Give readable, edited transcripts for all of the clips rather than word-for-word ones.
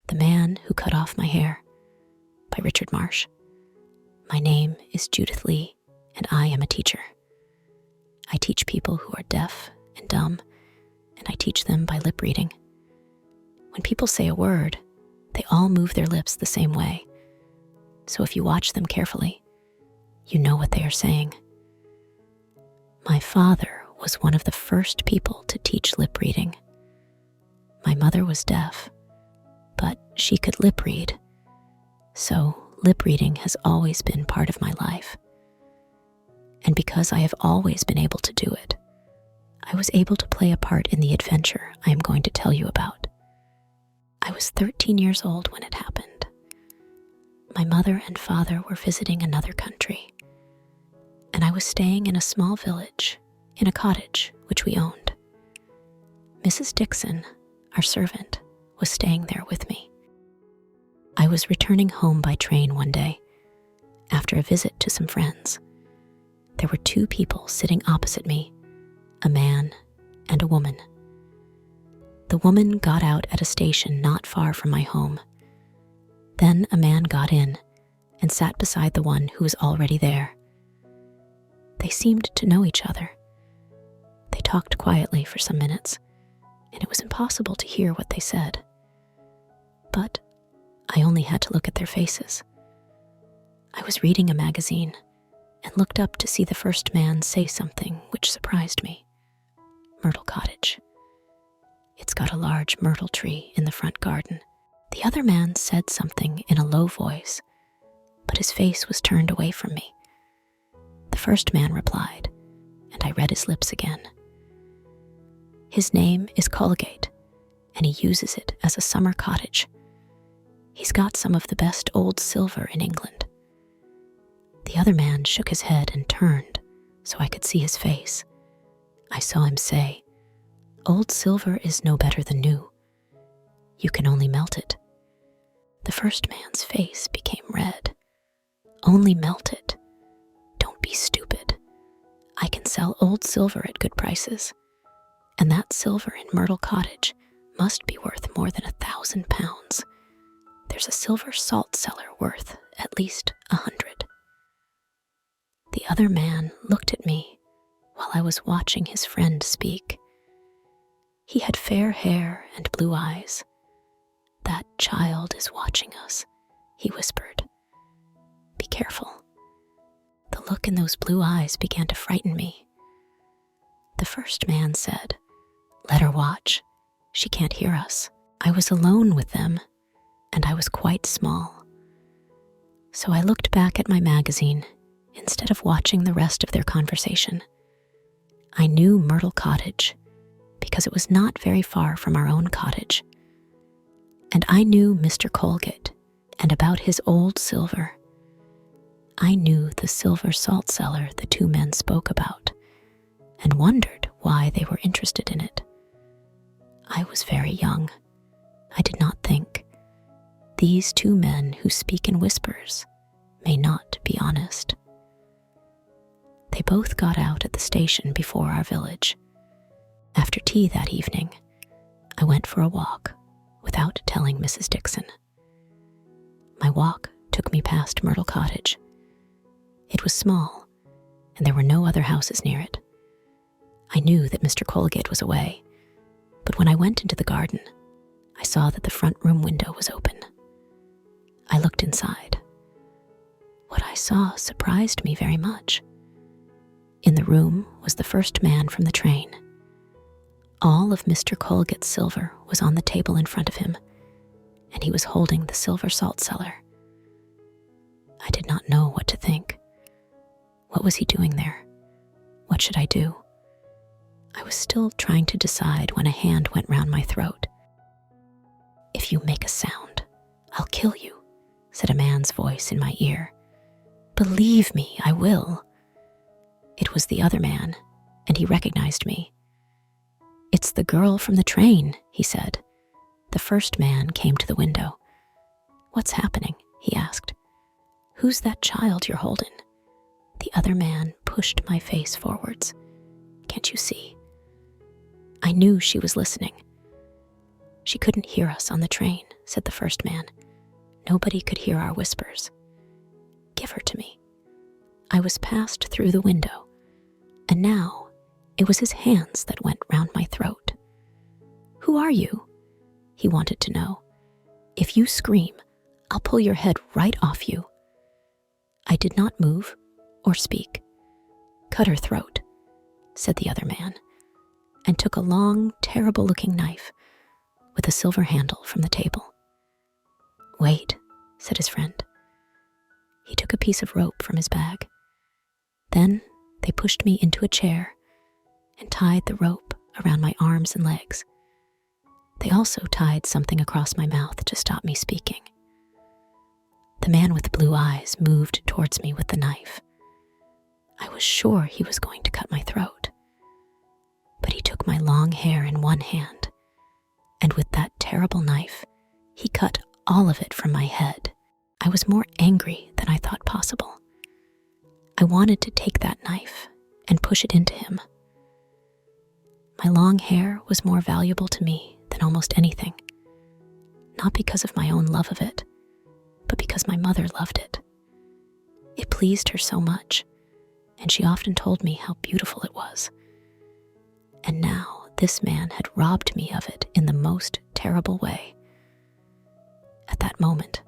The Man Who Cut Off My Hair by Richard Marsh. My name is Judith Lee, and I am a teacher. I teach people who are deaf and dumb, and I teach them by lip reading. When people say a word, they all move their lips the same way. So if you watch them carefully, you know what they are saying. My father was one of the first people to teach lip reading. My mother was deaf, but she could lip read. So lip reading has always been part of my life. And because I have always been able to do it, I was able to play a part in the adventure I am going to tell you about. I was 13 years old when it happened. My mother and father were visiting another country, and I was staying in a small village in a cottage which we owned. Mrs. Dixon, our servant, was staying there with me. I was returning home by train one day after a visit to some friends. There were two people sitting opposite me, a man and a woman. The woman got out at a station not far from my home. Then a man got in and sat beside the one who was already there. They seemed to know each other. They talked quietly for some minutes, and it was impossible to hear what they said. But I only had to look at their faces. I was reading a magazine and looked up to see the first man say something which surprised me. Myrtle Cottage. It's got a large myrtle tree in the front garden. The other man said something in a low voice, but his face was turned away from me. The first man replied, and I read his lips again. His name is Colgate, and he uses it as a summer cottage. He's got some of the best old silver in England. The other man shook his head and turned so I could see his face. I saw him say, "Old silver is no better than new. You can only melt it." The first man's face became red. "Only melt it? Don't be stupid. I can sell old silver at good prices. And that silver in Myrtle Cottage must be worth more than 1,000 pounds. There's a silver salt cellar worth at least 100. The other man looked at me while I was watching his friend speak. He had fair hair and blue eyes. "That child is watching us," he whispered. "Be careful." The look in those blue eyes began to frighten me. The first man said, "Let her watch. She can't hear us." I was alone with them, and I was quite small. So I looked back at my magazine instead of watching the rest of their conversation. I knew Myrtle Cottage because it was not very far from our own cottage. And I knew Mr. Colgate and about his old silver. I knew the silver salt cellar the two men spoke about and wondered why they were interested in it. I was very young. I did not think. These two men who speak in whispers may not be honest. They both got out at the station before our village. After tea that evening, I went for a walk without telling Mrs. Dixon. My walk took me past Myrtle Cottage. It was small, and there were no other houses near it. I knew that Mr. Colgate was away, but when I went into the garden, I saw that the front room window was open. I looked inside. What I saw surprised me very much. In the room was the first man from the train. All of Mr. Colgate's silver was on the table in front of him, and he was holding the silver salt cellar. I did not know what to think. What was he doing there? What should I do? I was still trying to decide when a hand went round my throat. "If you make a sound, I'll kill you," said a man's voice in my ear. "Believe me, I will." It was the other man, and he recognized me. "It's the girl from the train," he said. The first man came to the window. "What's happening?" he asked. "Who's that child you're holding?" The other man pushed my face forwards. "Can't you see?" I knew she was listening. She couldn't hear us on the train, said the first man. Nobody could hear our whispers. Give her to me. I was passed through the window, and now it was his hands that went round my throat. Who are you? He wanted to know. If you scream, I'll pull your head right off you. I did not move or speak. Cut her throat, said the other man, and took a long, terrible-looking knife with a silver handle from the table. Wait, said his friend. He took a piece of rope from his bag. Then they pushed me into a chair and tied the rope around my arms and legs. They also tied something across my mouth to stop me speaking. The man with the blue eyes moved towards me with the knife. I was sure he was going to cut my throat. But he took my long hair in one hand, and with that terrible knife, he cut all of it from my head. I was more angry than I thought possible. I wanted to take that knife and push it into him. My long hair was more valuable to me than almost anything, not because of my own love of it, but because my mother loved it. It pleased her so much, and she often told me how beautiful it was. And now this man had robbed me of it in the most terrible way. At that moment,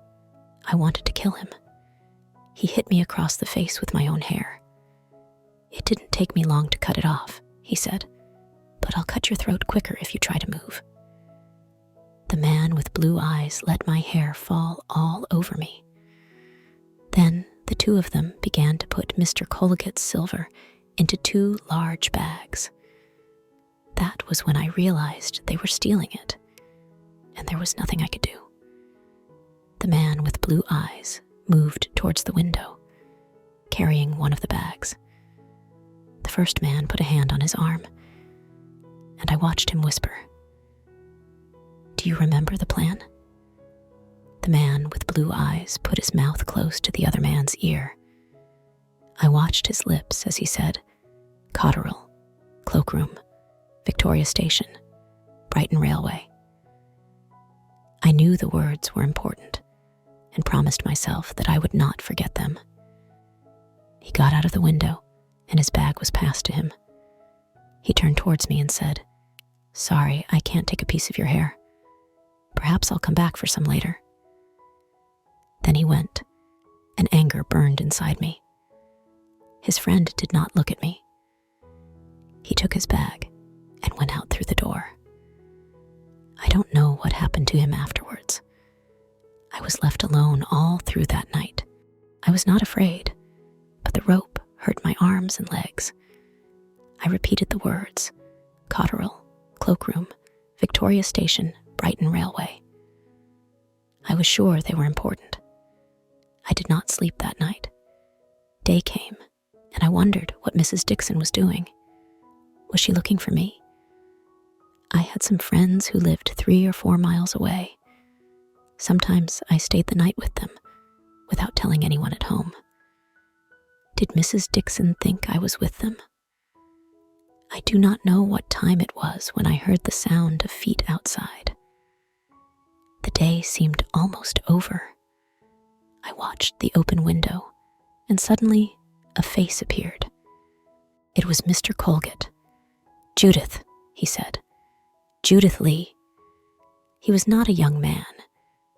I wanted to kill him. He hit me across the face with my own hair. It didn't take me long to cut it off, he said, but I'll cut your throat quicker if you try to move. The man with blue eyes let my hair fall all over me. Then the two of them began to put Mr. Colgate's silver into 2 large bags. That was when I realized they were stealing it, and there was nothing I could do. The man with blue eyes moved towards the window, carrying one of the bags. The first man put a hand on his arm, and I watched him whisper, "Do you remember the plan?" The man with blue eyes put his mouth close to the other man's ear. I watched his lips as he said, "Cotterell, Cloakroom, Victoria Station, Brighton Railway." I knew the words were important and promised myself that I would not forget them. He got out of the window and his bag was passed to him. He turned towards me and said, "Sorry, I can't take a piece of your hair. Perhaps I'll come back for some later." Then he went, and anger burned inside me. His friend did not look at me. He took his bag and went out through the door. I don't know what happened to him afterwards. I was left alone all through that night. I was not afraid, but the rope hurt my arms and legs. I repeated the words, Cotterell, Cloakroom, Victoria Station, Brighton Railway. I was sure they were important. I did not sleep that night. Day came, and I wondered what Mrs. Dixon was doing. Was she looking for me? I had some friends who lived 3 or 4 miles away. Sometimes I stayed the night with them, without telling anyone at home. Did Mrs. Dixon think I was with them? I do not know what time it was when I heard the sound of feet outside. The day seemed almost over. I watched the open window, and suddenly a face appeared. It was Mr. Colgate. "Judith," he said. "Judith Lee." He was not a young man,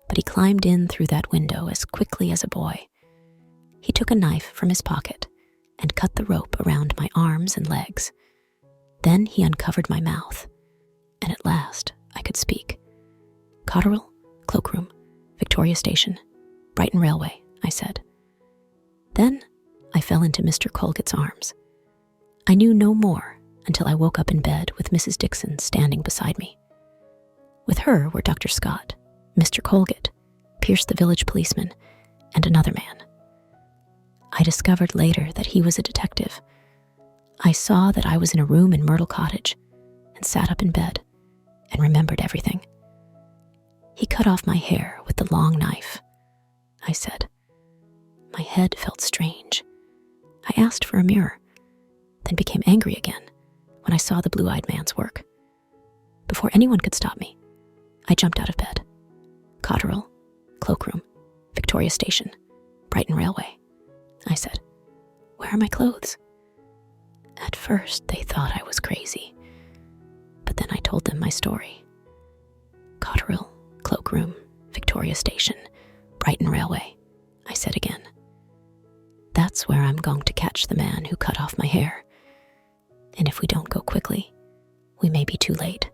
but he climbed in through that window as quickly as a boy. He took a knife from his pocket and cut the rope around my arms and legs. Then he uncovered my mouth, and at last I could speak. "Cotterell, Cloakroom, Victoria Station, Brighton Railway," I said. Then I fell into Mr. Colgate's arms. I knew no more until I woke up in bed with Mrs. Dixon standing beside me. With her were Dr. Scott, Mr. Colgate, Pierce the village policeman, and another man. I discovered later that he was a detective. I saw that I was in a room in Myrtle Cottage and sat up in bed and remembered everything. "He cut off my hair with the long knife," I said. My head felt strange. I asked for a mirror, then became angry again when I saw the blue-eyed man's work. Before anyone could stop me, I jumped out of bed. Cotterill, cloakroom, Victoria Station, Brighton Railway. I said, "Where are my clothes?" At first, they thought I was crazy, but then I told them my story. Cotterill, cloakroom, Victoria Station, Brighton Railway, I said again. That's where I'm going to catch the man who cut off my hair. And if we don't go quickly, we may be too late.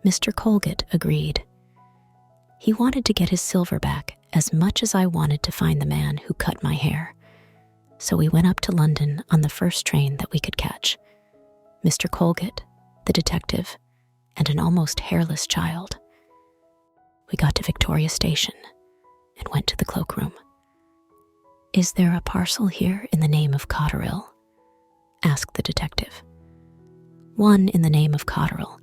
Mr. Colgate agreed. He wanted to get his silver back as much as I wanted to find the man who cut my hair. So we went up to London on the first train that we could catch. Mr. Colgate, the detective, and an almost hairless child. We got to Victoria Station and went to the cloakroom. "Is there a parcel here in the name of Cotterill?" asked the detective. "One in the name of Cotterill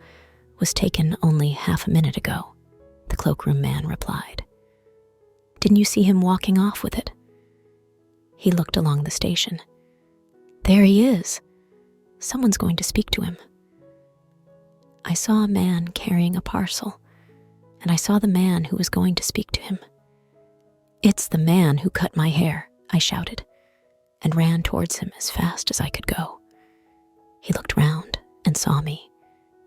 was taken only half a minute ago," the cloakroom man replied. "Didn't you see him walking off with it?" He looked along the station. "There he is. Someone's going to speak to him." I saw a man carrying a parcel, and I saw the man who was going to speak to him. "It's the man who cut my hair," I shouted, and ran towards him as fast as I could go. He looked round and saw me,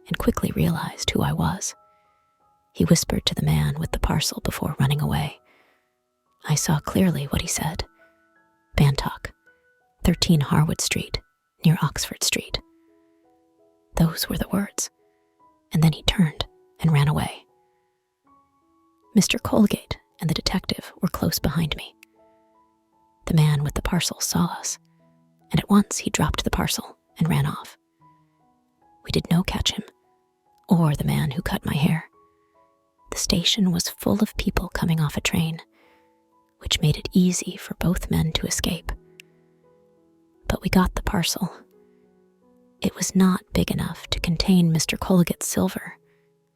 and quickly realized who I was. He whispered to the man with the parcel before running away. I saw clearly what he said. "Bantock, 13 Harwood Street, near Oxford Street." Those were the words, and then he turned and ran away. Mr. Colgate and the detective were close behind me. The man with the parcel saw us, and at once he dropped the parcel and ran off. We did no catch him, or the man who cut my hair. The station was full of people coming off a train, which made it easy for both men to escape. But we got the parcel. It was not big enough to contain Mr. Colgate's silver.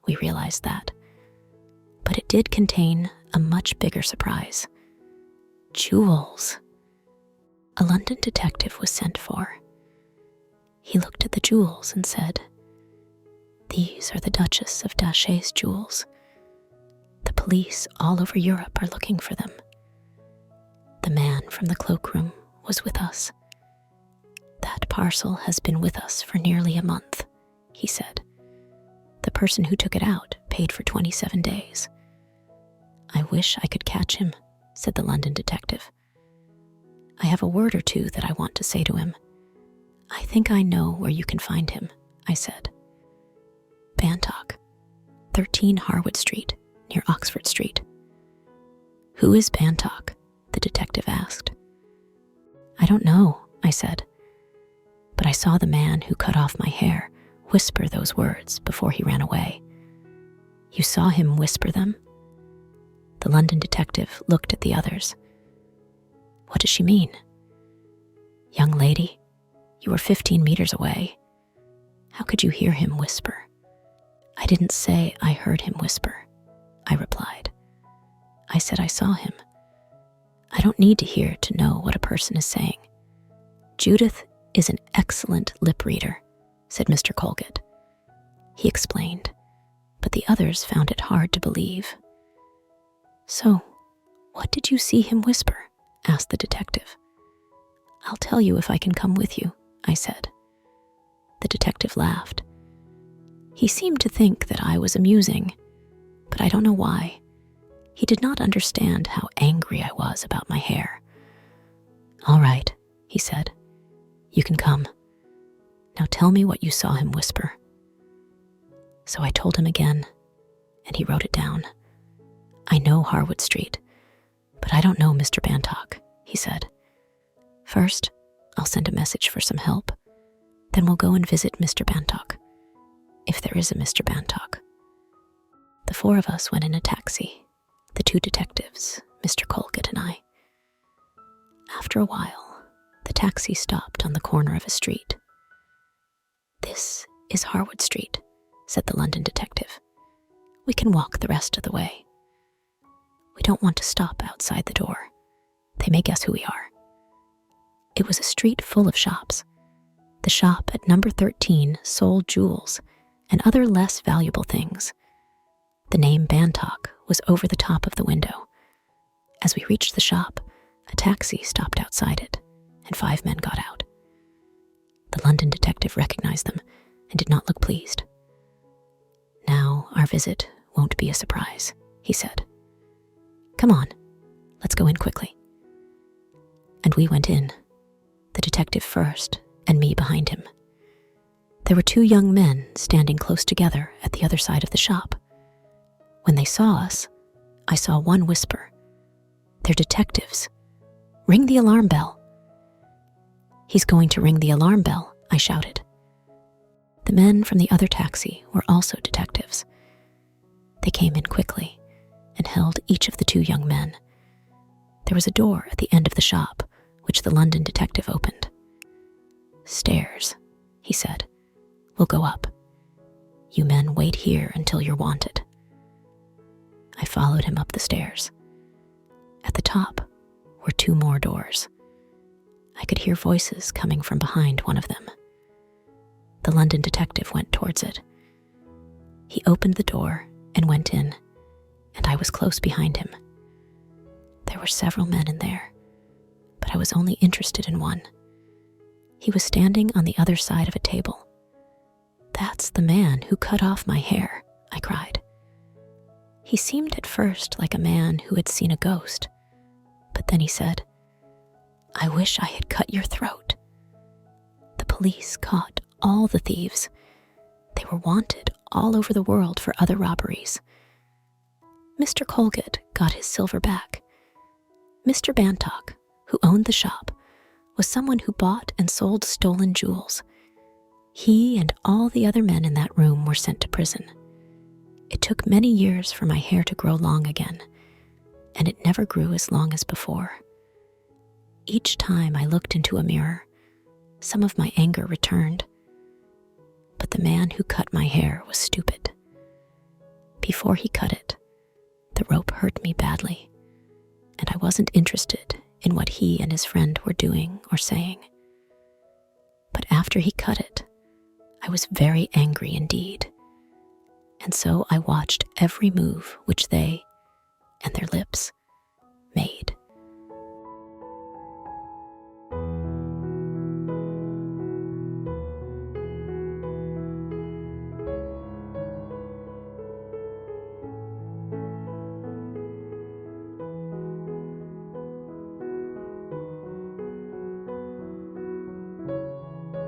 We realized that. But it did contain a much bigger surprise. Jewels. A London detective was sent for. He looked at the jewels and said, "These are the Duchess of Datchet's jewels. The police all over Europe are looking for them." The man from the cloakroom was with us. "That parcel has been with us for nearly a month," he said. "The person who took it out paid for 27 days. "I wish I could catch him," said the London detective. "I have a word or two that I want to say to him." "I think I know where you can find him," I said. "Bantock, 13 Harwood Street, near Oxford Street." "Who is Bantock?" the detective asked. "I don't know," I said, "but I saw the man who cut off my hair whisper those words before he ran away." "You saw him whisper them?" The London detective looked at the others. "What does she mean?" "Young lady, you were 15 meters away. How could you hear him whisper?" "I didn't say I heard him whisper," I replied. "I said I saw him. I don't need to hear to know what a person is saying." "Judith is an excellent lip reader," said Mr. Colgate. He explained, but the others found it hard to believe. "So, what did you see him whisper?" asked the detective. "I'll tell you if I can come with you," I said. The detective laughed. He seemed to think that I was amusing, but I don't know why. He did not understand how angry I was about my hair. "All right," he said. "You can come. Now tell me what you saw him whisper." So I told him again, and he wrote it down. "I know Harwood Street, but I don't know Mr. Bantock," he said. "First, I'll send a message for some help. Then we'll go and visit Mr. Bantock, if there is a Mr. Bantock." The four of us went in a taxi, the two detectives, Mr. Colgate and I. After a while, the taxi stopped on the corner of a street. "This is Harwood Street," said the London detective. "We can walk the rest of the way. We don't want to stop outside the door. They may guess who we are." It was a street full of shops. The shop at number 13 sold jewels and other less valuable things. The name Bantock was over the top of the window. As we reached the shop, a taxi stopped outside it, and 5 men got out. The London detective recognized them and did not look pleased. "Now our visit won't be a surprise," he said. "Come on, let's go in quickly." And we went in, the detective first and me behind him. There were 2 young men standing close together at the other side of the shop. When they saw us, I saw one whisper, "They're detectives. Ring the alarm bell." "He's going to ring the alarm bell," I shouted. The men from the other taxi were also detectives. They came in quickly and held each of the 2 young men. There was a door at the end of the shop, which the London detective opened. "Stairs," he said. "We'll go up. You men wait here until you're wanted." I followed him up the stairs. At the top were 2 more doors. I could hear voices coming from behind one of them. The London detective went towards it. He opened the door and went in, and I was close behind him. There were several men in there, but I was only interested in one. He was standing on the other side of a table. "That's the man who cut off my hair," I cried. He seemed at first like a man who had seen a ghost, but then he said, "I wish I had cut your throat." The police caught all the thieves. They were wanted all over the world for other robberies. Mr. Colgate got his silver back. Mr. Bantock, who owned the shop, was someone who bought and sold stolen jewels. He and all the other men in that room were sent to prison. It took many years for my hair to grow long again, and it never grew as long as before. Each time I looked into a mirror, some of my anger returned. But the man who cut my hair was stupid. Before he cut it, the rope hurt me badly, and I wasn't interested in what he and his friend were doing or saying. But after he cut it, I was very angry indeed, and so I watched every move which they and their lips